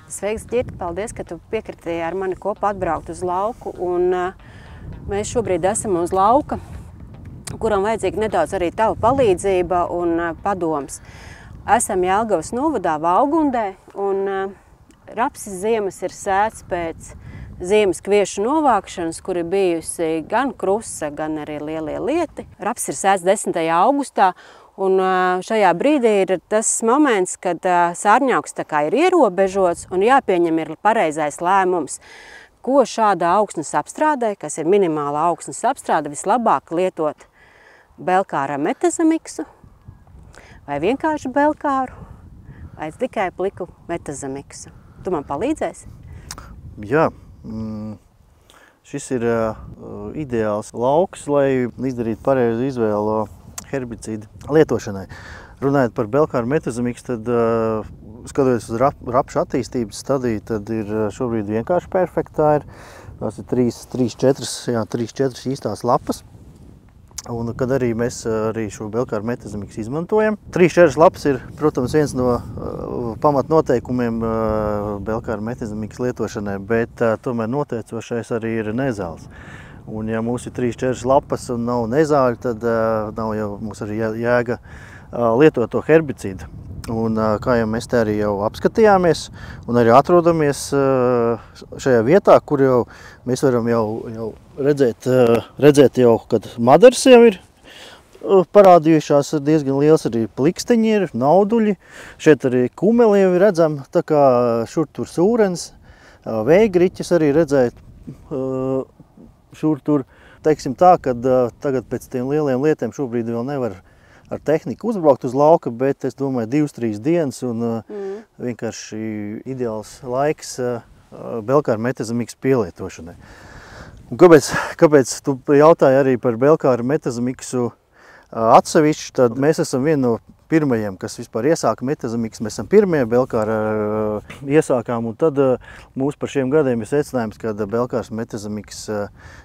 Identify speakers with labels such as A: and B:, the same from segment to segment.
A: Sveiks, Ģirta, paldies, ka tu piekritīji ar mani kopā atbraukt uz lauku. Mēs šobrīd esam uz lauka, kuram vajadzīga nedaudz arī tava palīdzība un padoms. Esam Jelgavas novadā Valgundē, un rapsis ziemas ir sēts pēc ziemas kviešu novākšanas, kur ir bijusi gan krusa, gan arī lielie lieti. Rapsis ir sēts 10. augustā, un šajā brīdī ir tas moments, kad sārņauks tā kā ir ierobežots un jāpieņem ir pareizais lēmums, ko šāda augsnes apstrādē, kas ir minimāla augsnes apstrāde, vislabāk lietot belkāra metazamiksu, vai vienkārši belkāru, vai tikai pliku metazamiksu. Tu man palīdzēsi?
B: Jā. Šis ir ideāls lauks, lai izdarītu pareizu izvēlu herbicīdu lietošanai. Runājot par belkāru metazamiksu, tad skatoties uz rapšu attīstības stadiju, tad ir šobrīd vienkārši perfekta. Tās ir 3-4 īstās lapas. Un kad arī mēs šo belkāru metazamiksu izmantojam. 3-4 lapas ir, protams, viens no pamatnoteikumiem belkāru metazamiksu lietošanai, bet tomēr noteicošais arī ir nezāles. Un ja mums ir 3-4 lapas un nav nezāļu, tad nav jau mums arī jēga lietot to herbicīdu. Un kā jau mēs te arī jau apskatījāmies un arī atrodamies šajā vietā, kur jau mēs varam jau redzēt jau, kad madars jau ir parādījušās, diezgan liels arī pliksteņi ir, nauduļi. Šeit arī kumeli jau ir redzam, tā kā šur tur sūrens, vējgriķis arī redzēt šur tur. Teiksim tā, kad tagad pēc tiem lieliem lietiem šobrīd vēl nevar ar tehniku uzbraukt uz lauka, bet es domāju 2-3 dienas un vienkārši ideāls laiks belkāru metazamiksu pielietošanai. Un kāpēc tu jautāji arī par belkāru metazamiksu atsevišķi, tad mēs esam vieni no pirmajiem, kas vispār iesāka metazamiksu. Mēs esam pirmie belkāru iesākām, un tad mūs par šiem gadiem ir secinājums, ka belkārs metazamiks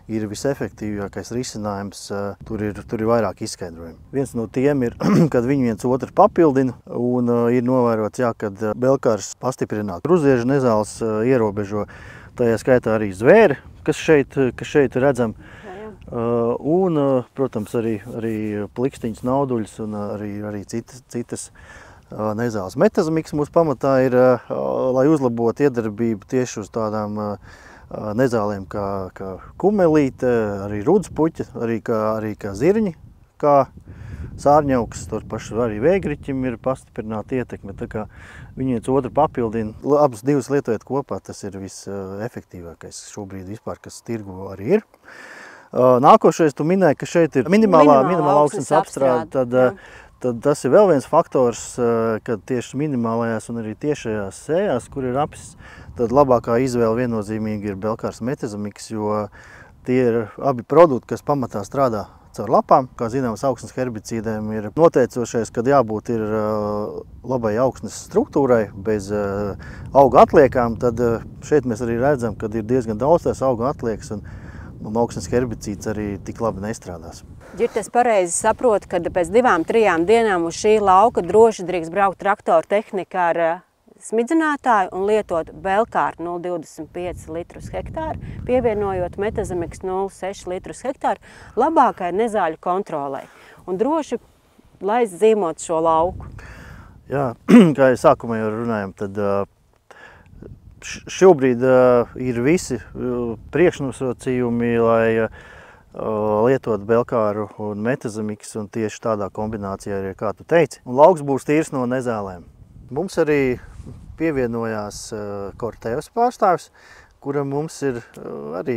B: ir visefektīvākais risinājums. Tur ir vairāk izskaidrojumi. Viens no tiem ir, kad viņi viens otru papildina, un ir novērots, jā, kad belkārs pastiprināt kruziežu nezāles ierobežo, tajā skaitā arī zvēri, kas šeit redzam. Un, protams, arī plikstiņas, nauduļus un arī citas nezāles. Metazamiks mūsu pamatā ir, lai uzlabotu iedarbību tieši uz tādām nezālēm kā kumelīte, arī rudspuķa, arī kā zirņi, kā sārņauks, tur paši arī vēgriķim ir pastiprināta ietekme. Tā kā viņi viens otru papildina, abas divas lietojot kopā, tas ir visefektīvākais šobrīd vispār, kas tirgu arī ir. Nākošais tu minēji, ka šeit ir minimālā augsnes apstrāde, tad tas ir vēl viens faktors, kad tieši minimālajās un arī tiešajās sējās, kur ir rapsis, tad labākā izvēle viennozīmīgi ir belkārs metazamiks, jo tie ir abi produkti, kas pamatā strādā caur lapām. Kā zināms, augsnes herbicīdiem ir noteicošais, kad jābūt ir labai augsnes struktūrai, bez auga atliekām, tad šeit mēs arī redzam, kad ir diezgan daudz tās auga atliekas, un augsnes herbicīds arī tik labi nestrādās.
A: Ģirta, es pareizi saprotu, ka pēc 2-3 dienām uz šī lauka droši drīkst braukt traktoru tehnika ar smidzinātāju un lietot belkāru 0,25 litrus hektāru, pievienojot metazamiks 0,6 litrus hektāru labākai nezāļu kontrolei. Un droši laist zīmot šo lauku.
B: Jā, kā jau sākumā jau runājam, tad šobrīd ir visi priekšnosacījumi, lai lietot belkāru un metazamiks, un tieši tādā kombinācijā arī, kā tu teici. Un lauks būs tīrs no nezālēm. Mums arī pievienojās Cortevas pārstāvis, kuram mums ir arī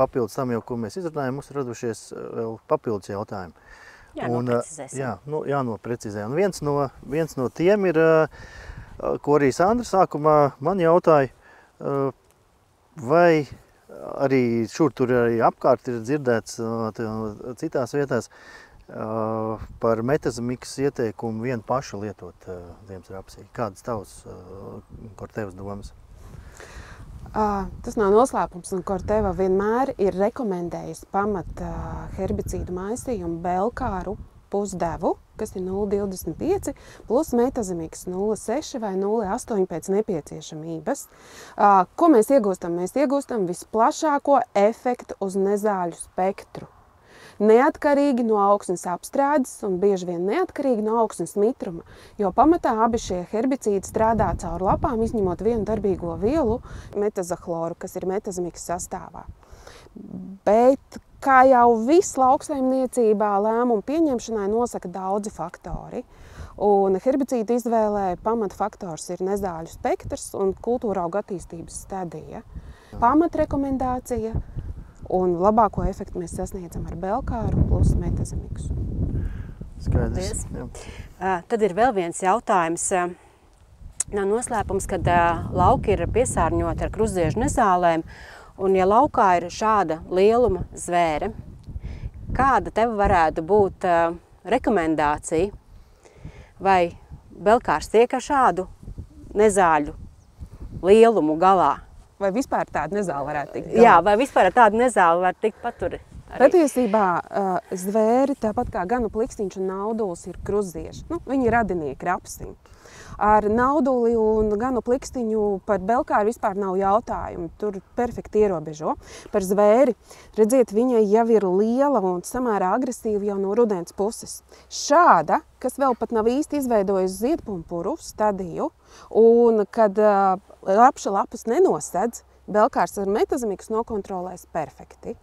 B: papildus tam jau, ko mēs izrunājam, mums ir radušies vēl papildus jautājumi.
A: Jānoprecizēsim.
B: Jānoprecizē. Un viens no tiem ir, ko arī Sandra sākumā man jautāja, vai arī tur arī apkārt ir dzirdēts citās vietās par metazamiks ieteikumu vienu pašu lietot ziemas rapsī. Kādas tavas Cortevas domas?
C: Tas nav noslēpums, un Corteva vienmēr ir rekomendējis pamat herbicīdu maisījumu belkāru pusdevu kas ir 0,25, plus metazemiks 0,6 vai 0,8 pēc nepieciešamības. Ko mēs iegūstam? Mēs iegūstam visplašāko efektu uz nezāļu spektru. Neatkarīgi no augsnes apstrādes un bieži vien neatkarīgi no augsnes mitruma, jo pamatā abi šie herbicīdi strādā caur lapām, izņemot vienu darbīgo vielu, metazahloru, kas ir metazemiks sastāvā. Bet, kā jau viss lauksaimniecībā, lēmumu pieņemšanai nosaka daudzi faktori. Un herbicīdu izvēlē pamatfaktors ir nezāļu spektrs un kultūraugu attīstības stadija. Pamatrekomendācija un labāko efektu mēs sasniedzam ar belkāru plus metazemiksu.
B: Skaidrs.
A: Tad ir vēl viens jautājums. Nav noslēpums, kad lauki ir piesārņoti ar krustdziežu nezālēm, un ja laukā ir šāda lieluma zvēre, kāda tev varētu būt rekomendācija, vai belkārs tiek ar šādu nezāļu lielumu galā?
C: Vai vispār tāda nezāle varētu tikt galā?
A: Jā, vai vispār tāda nezāle var tikt paturi?
C: Patiesībā zvēri, tāpat kā ganu plikstiņš un naudulis, ir krustdzieži. Viņi radinieki rapsiņi. Ar nauduli un ganu plikstiņu par belkāru vispār nav jautājumu. Tur perfekti ierobežo. Par zvēri, redziet, viņa jau ir liela un samērā agresīva jau no rudens puses. Šāda, kas vēl pat nav īsti izveidojusi ziedpumpuru stadiju, un kad rapša lapas nenosedz, belkārs ar metazemiks nokontrolēs perfekti.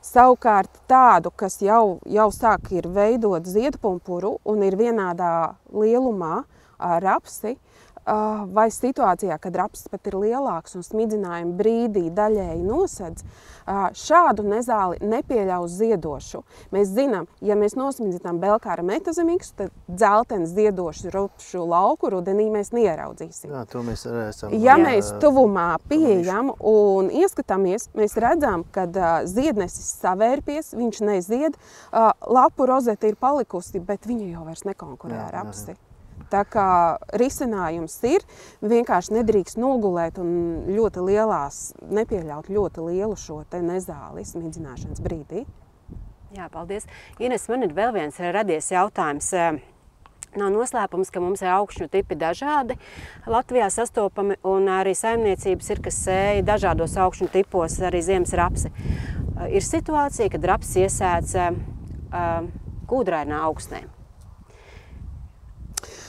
C: Savukārt tādu, kas jau sāk ir veidot ziedpumpuru un ir vienādā lielumā rapsi, vai situācijā, kad rapsis pat ir lielāks un smidzinājuma brīdī daļēji nosedz, šādu nezāli nepieļaus ziedošu. Mēs zinām, ja mēs nosmidzinām belkāra metazemiks, tad dzelteni ziedošu rupšu lauku rudenī mēs neieraudzīsim.
B: Jā, to mēs esam.
C: Ja mēs tuvumā pieejam un ieskatāmies, mēs redzam, kad ziednesis savērpies, viņš nezied, lapu rozete ir palikusi, bet viņa jau vairs nekonkurē ar rapsi. Tā kā risinājums ir, vienkārši nedrīkst nogulēt un nepieļaut ļoti lielu šo te nezāli smidzināšanas brīdī.
A: Jā, paldies. Ines, man ir vēl viens radies jautājums. Nav noslēpums, ka mums ir augšņu tipi dažādi Latvijā sastopami, un arī saimniecības ir, kas sēja dažādos augšņu tipos, arī ziemas rapsi. Ir situācija, kad rapsi iesēdz kūdrainā augsnē.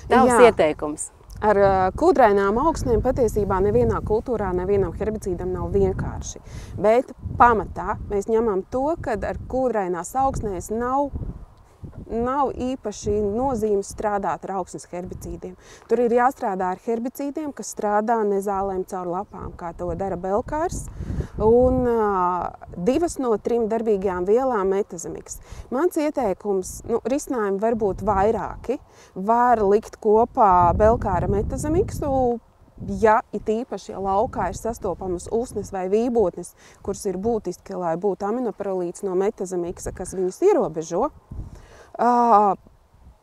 A: Tavs ieteikums.
C: Ar kūdrainām augsnēm patiesībā nevienā kultūrā, nevienam herbicīdam nav vienkārši. Bet pamatā mēs ņemam to, ka ar kūdrainās augsnēs nav īpaši nozīmes strādāt ar augsnes herbicīdiem. Tur ir jāstrādā ar herbicīdiem, kas strādā nezālēm caur lapām, kā to dara belkārs, un 2 no 3 darbīgajām vielām metazemiks. Mans ieteikums, risinājumi var būt vairāki. Var likt kopā belkāra metazemiksu, ja it īpaši laukā ir sastopamas usnes vai vībotnes, kuras ir būtiski, lai būtu aminoprolīts no metazemiksa, kas viņus ierobežo.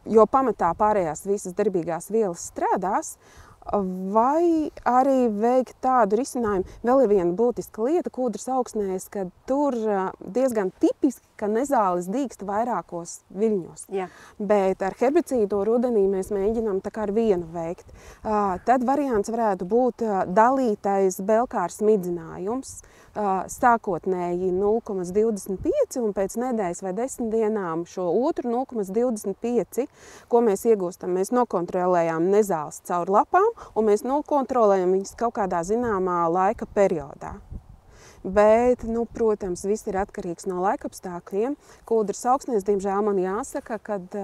C: Jo pamatā pārējās visas darbīgās vielas strādās, vai arī veikt tādu risinājumu. Vēl ir viena būtiska lieta kūdras augsnēs, ka tur diezgan tipiski, ka nezāles dīkst vairākos viļņos.
A: Jā.
C: Bet ar herbicīdu rudenī mēs mēģinām tā kā ar vienu veikt. Tad variants varētu būt dalītais belkārs smidzinājums, sākotnēji 0,25 un pēc nedēļas vai 10 dienām šo otru 0,25, ko mēs iegūstam. Mēs nokontrolējām nezāles caur lapām un mēs nokontrolējam viņas kaut kādā zināmā laika periodā. Bet, protams, viss ir atkarīgs no laikapstākļiem. Kūdras augsnēs, diemžēl, man jāsaka, kad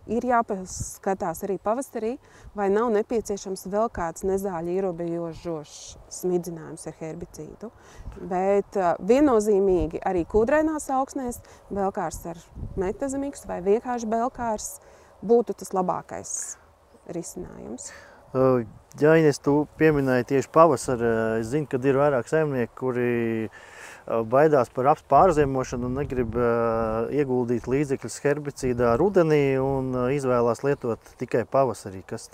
C: ir jāpaskatās arī pavasarī, vai nav nepieciešams vēl kāds nezāļu ierobežošs smidzinājums ar herbicīdu. Bet viennozīmīgi arī kūdrainās augsnēs belkārs ar metazemiksu vai vienkārši belkārs būtu tas labākais risinājums.
B: Jā, Ines, tu pieminēji tieši pavasaru. Es zinu, ka ir vairāk saimnieki, kuri baidās par rapsu pārziemošanu un negrib ieguldīt līdzekļus herbicīdā rudenī un izvēlās lietot tikai pavasarī. Kas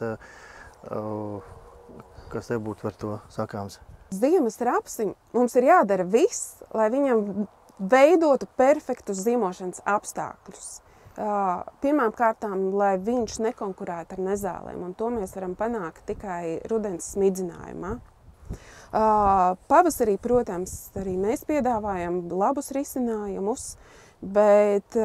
B: tev būtu par to sakāms?
C: Ziemas rapsim mums ir jādara viss, lai viņam veidotu perfektus ziemošanas apstākļus. Pirmām kārtām, lai viņš nekonkurētu ar nezālēm, un to mēs varam panākt tikai rudens smidzinājumā. Pavasarī, protams, arī mēs piedāvājam labus risinājumus, bet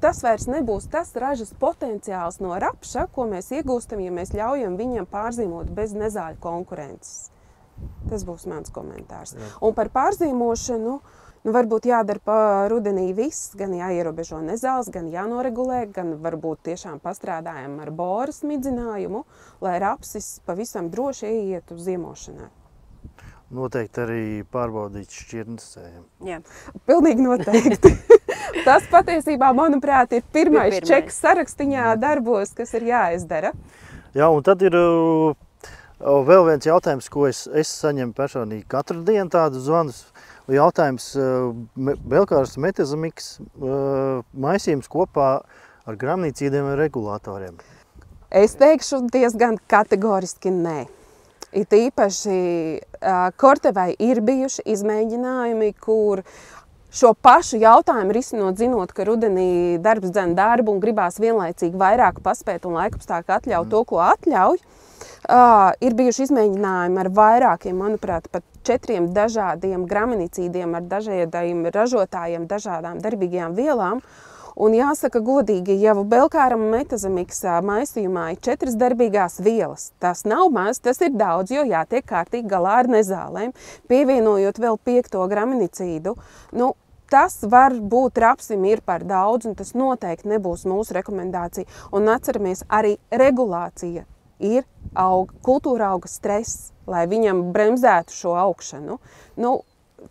C: tas vairs nebūs tas ražas potenciāls no rapša, ko mēs iegūstam, ja mēs ļaujam viņam pārzīmot bez nezāļu konkurences. Tas būs mans komentārs. Un par pārzīmošanu, varbūt jādara pa rudenī viss, gan jāierobežo nezāles, gan jānoregulē, gan varbūt tiešām pastrādājam ar bora smidzinājumu, lai rapsis pavisam droši ieiet uz ziemošanai.
B: Noteikti arī pārbaudīt šķirnes sējam.
A: Jā.
C: Pilnīgi noteikti. Tas patiesībā, manuprāt, ir pirmais čeks sarakstiņā darbos, kas ir jāizdara.
B: Jā, un tad ir vēl viens jautājums, ko es saņemu personīgi katru dienu tādu zvanus. Jautājums Belkāras metazamiks maisījums kopā ar gramnīcīdiem un regulātoriem.
C: Es teikšu diezgan kategoriski nē. It īpaši Kortevai ir bijuši izmēģinājumi, kur šo pašu jautājumu risinot, zinot, ka rudenī darbs dzen darbu un gribās vienlaicīgi vairāk paspēt un laikapstākļi atļauj to, ko atļauj. Ir bijuši izmēģinājumi ar vairākiem, manuprāt, pat 4 dažādiem graminicīdiem ar dažādiem ražotājiem, dažādām darbīgajām vielām. Un jāsaka godīgi, jau Belkāra metazamiks maisījumā ir 4 darbīgās vielas. Tas nav maz, tas ir daudz, jo jātiek kārtīgi galā ar nezālēm, pievienojot vēl 5. graminicīdu. Tas var būt rapsim ir par daudz, un tas noteikti nebūs mūsu rekomendācija. Un atceramies, arī regulācija ir kultūra auga stress, lai viņam bremzētu šo augšanu.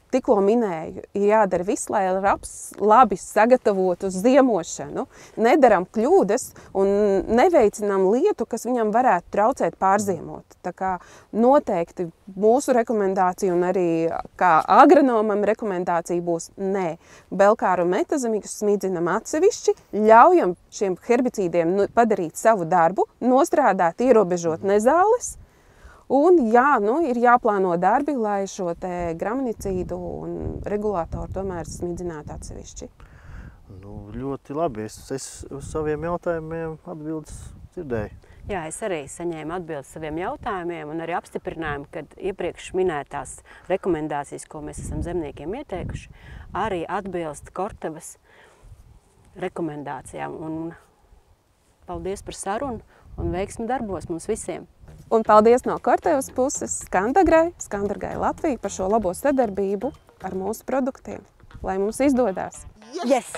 C: Tikko minēju, ir jādara viss, lai raps labi sagatavotu uz ziemošanu. Nedaram kļūdas un neveicinām lietu, kas viņam varētu traucēt pārziemot. Tā kā noteikti mūsu rekomendācija un arī kā agronomam rekomendācija būs nē. Belkāru metazamikus smidzinam atsevišķi, ļaujam šiem herbicīdiem padarīt savu darbu, nostrādāt, ierobežot nezāles. Un ir jāplāno darbi, lai šo te graminicīdu un regulātoru tomēr smidzinātu atsevišķi.
B: Ļoti labi. Es uz saviem jautājumiem atbildes dzirdēju.
A: Jā, es arī saņēmu atbildes saviem jautājumiem un arī apstiprinājumu, ka iepriekš minētās rekomendācijas, ko mēs esam zemniekiem ieteikuši, arī atbilst Kortevas rekomendācijām. Un paldies par sarunu un veiksmi darbos mums visiem!
C: Un paldies no Kortevas puses Skandargai Latviju par šo labo sadarbību ar mūsu produktiem. Lai mums izdodās!
A: Yes!